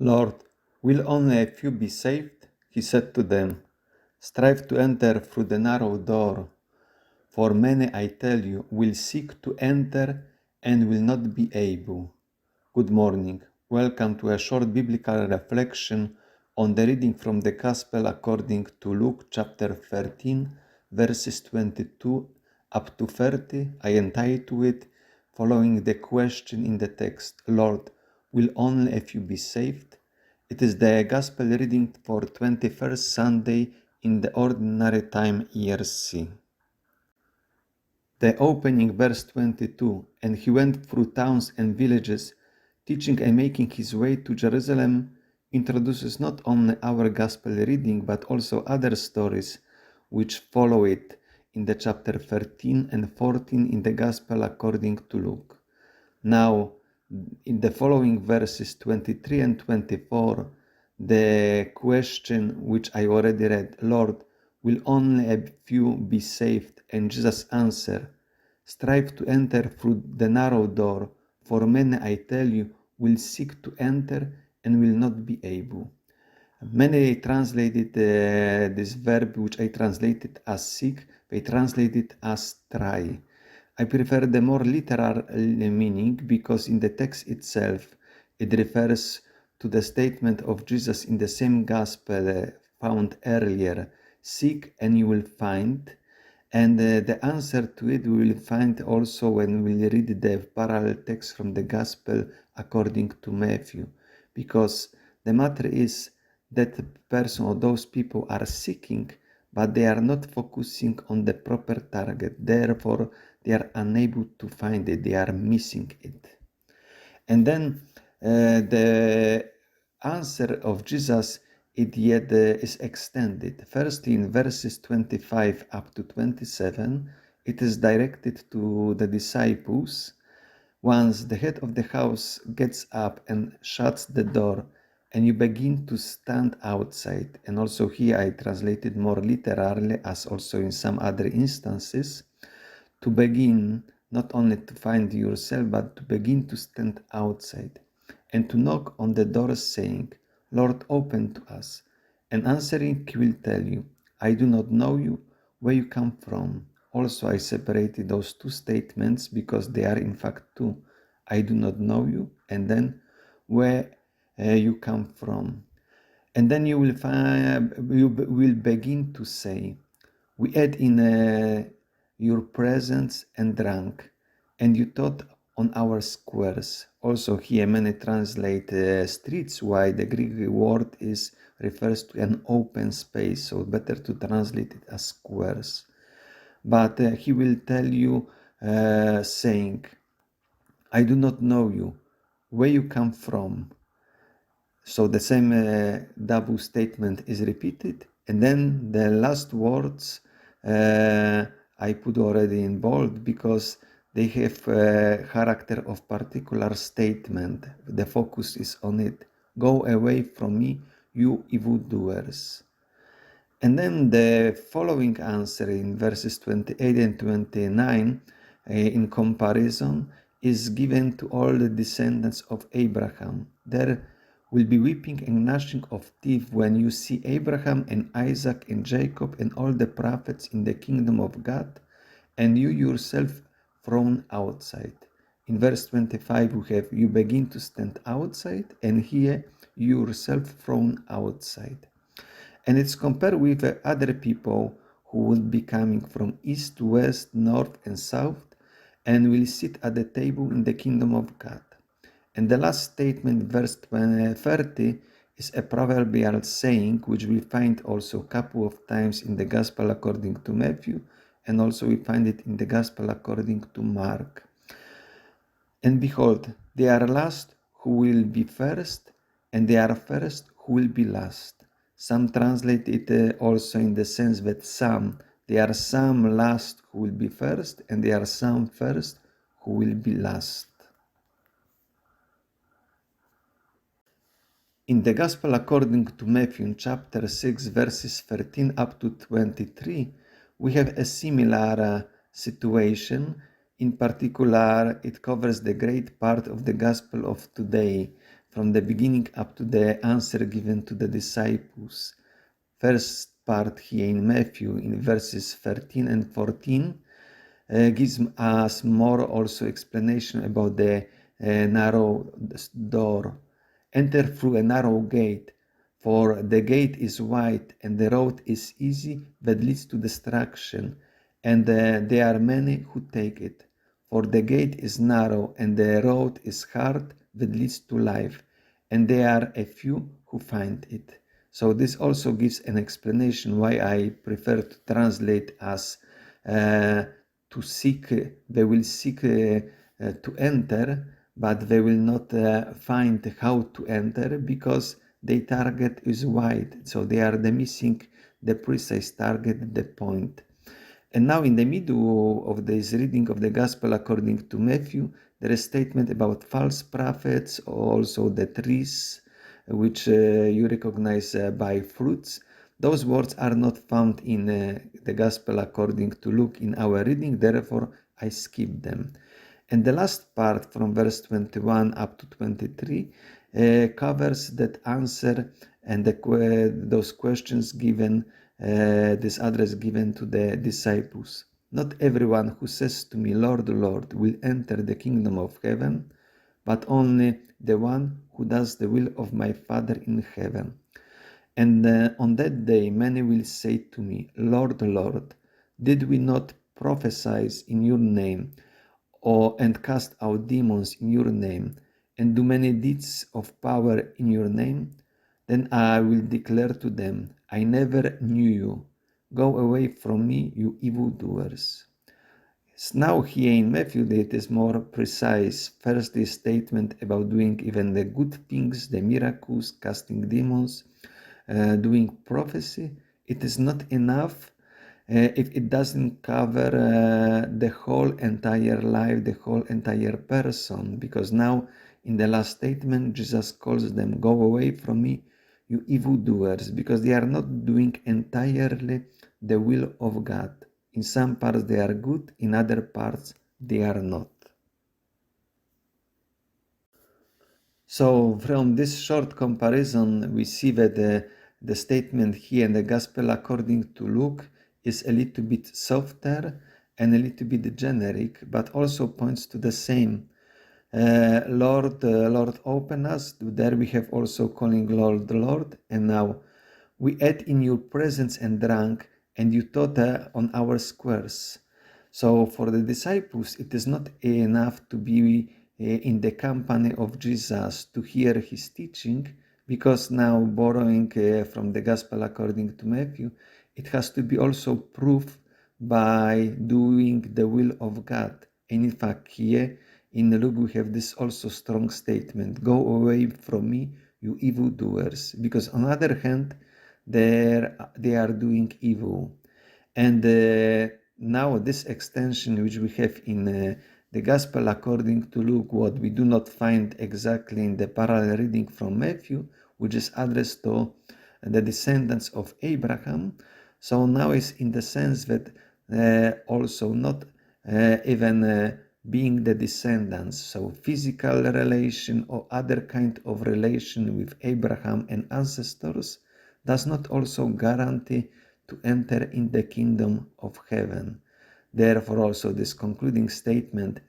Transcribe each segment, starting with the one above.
Lord, will only a few be saved? He said to them, strive to enter through the narrow door, for many, I tell you, will seek to enter and will not be able. Good morning. Welcome to a short biblical reflection on the reading from the Gospel according to Luke chapter 13, verses 22 up to 30. I entitled it, following the question in the text, Lord, will only a few be saved? It is the Gospel reading for 21st Sunday in the Ordinary Time Year C. The opening verse 22, and he went through towns and villages, teaching and making his way to Jerusalem, introduces not only our gospel reading but also other stories which follow it in the chapter 13 and 14 in the gospel according to Luke. Now, in the following verses 23 and 24, the question which I already read, Lord, will only a few be saved? And Jesus answered, strive to enter through the narrow door, for many, I tell you, will seek to enter and will not be able. Many translated this verb, which I translated as seek, they translated as try. I prefer the more literal meaning because in the text itself it refers to the statement of Jesus in the same gospel found earlier, seek and you will find. And the answer to it we will find also when we read the parallel text from the gospel according to Matthew, because the matter is that person or those people are seeking, but they are not focusing on the proper target. Therefore, they are unable to find it. They are missing it. And then the answer of Jesus is extended. Firstly, in verses 25 up to 27, it is directed to the disciples. Once the head of the house gets up and shuts the door, and you begin to stand outside, and also here I translated more literally, as also in some other instances, to begin not only to find yourself, but to begin to stand outside and to knock on the door, saying, Lord, open to us. And answering, he will tell you, I do not know you, where you come from. Also, I separated those two statements because they are in fact two. I do not know you, and then where you come from. And then you will begin to say, we ate in your presence and drank, and you taught on our squares. Also here many translate streets, while the Greek word refers to an open space, so better to translate it as squares. But he will tell you, saying, I do not know you, where you come from. So the same double statement is repeated, and then the last words I put already in bold because they have character of particular statement. The focus is on it. Go away from me, you evildoers. And then the following answer in verses 28 and 29 in comparison is given to all the descendants of Abraham. There will be weeping and gnashing of teeth when you see Abraham and Isaac and Jacob and all the prophets in the kingdom of God, and you yourself thrown outside. In verse 25 we have you begin to stand outside, and here you yourself thrown outside. And it's compared with other people who will be coming from east, west, north, and south, and will sit at the table in the kingdom of God. And the last statement, verse 30, is a proverbial saying which we find also a couple of times in the Gospel according to Matthew, and also we find it in the Gospel according to Mark. And behold, they are last who will be first, and they are first who will be last. Some translate it also in the sense that there are some last who will be first, and there are some first who will be last. In the Gospel according to Matthew, in chapter 6, verses 13 up to 23, we have a similar situation. In particular, it covers the great part of the Gospel of today, from the beginning up to the answer given to the disciples. First part here in Matthew in verses 13 and 14 gives us more also explanation about the narrow door. Enter through a narrow gate, for the gate is wide and the road is easy that leads to destruction, and there are many who take it. For the gate is narrow and the road is hard that leads to life, and there are a few who find it. So this also gives an explanation why I prefer to translate as to seek, they will seek to enter, but they will not find how to enter because their target is wide. So they are missing the precise target, the point. And now in the middle of this reading of the Gospel according to Matthew, there is a statement about false prophets, also the trees, which you recognize by fruits. Those words are not found in the Gospel according to Luke in our reading, therefore I skip them. And the last part from verse 21 up to 23 covers that answer and those questions given, this address given to the disciples. Not everyone who says to me, Lord, Lord, will enter the kingdom of heaven, but only the one who does the will of my Father in heaven. And on that day many will say to me, Lord, Lord, did we not prophesy in your name, and cast out demons in your name, and do many deeds of power in your name? Then I will declare to them, I never knew you. Go away from me, you evildoers. Now here in Matthew it is more precise. First the statement about doing even the good things, the miracles, casting demons, doing prophecy. It is not enough if it doesn't cover the whole entire life, the whole entire person, because now in the last statement Jesus calls them, go away from me, you evildoers, because they are not doing entirely the will of God. In some parts they are good, in other parts they are not. So from this short comparison we see that the statement here in the Gospel according to Luke is a little bit softer and a little bit generic, but also points to the same. Lord, Lord, open us. There we have also calling Lord, Lord. And now we ate in your presence and drank, and you taught on our squares. So for the disciples, it is not enough to be in the company of Jesus to hear his teaching, because now borrowing from the Gospel according to Matthew, it has to be also proof by doing the will of God. And in fact, here in Luke we have this also strong statement, go away from me, you evildoers, because on the other hand, they are doing evil. And now this extension which we have in the Gospel according to Luke, what we do not find exactly in the parallel reading from Matthew, which is addressed to the descendants of Abraham. So now is in the sense that also not even being the descendants, so physical relation or other kind of relation with Abraham and ancestors does not also guarantee to enter in the kingdom of heaven. Therefore also this concluding statement,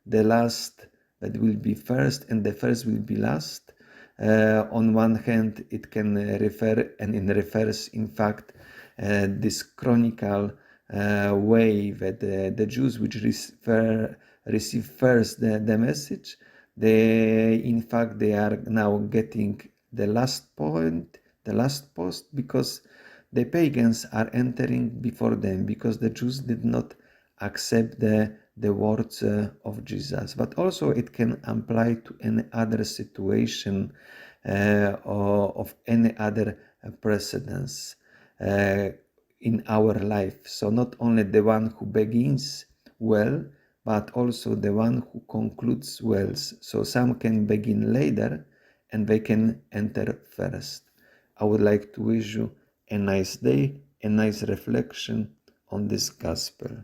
the last that will be first and the first will be last, on one hand it can refer, and it refers in fact this chronicle way that the Jews which receive first the message, in fact they are now getting the last point, the last post, because the pagans are entering before them, because the Jews did not accept the words of Jesus. But also it can apply to any other situation of any other precedence in our life. So not only the one who begins well, but also the one who concludes well. So some can begin later and they can enter first. I would like to wish you a nice day, a nice reflection on this gospel.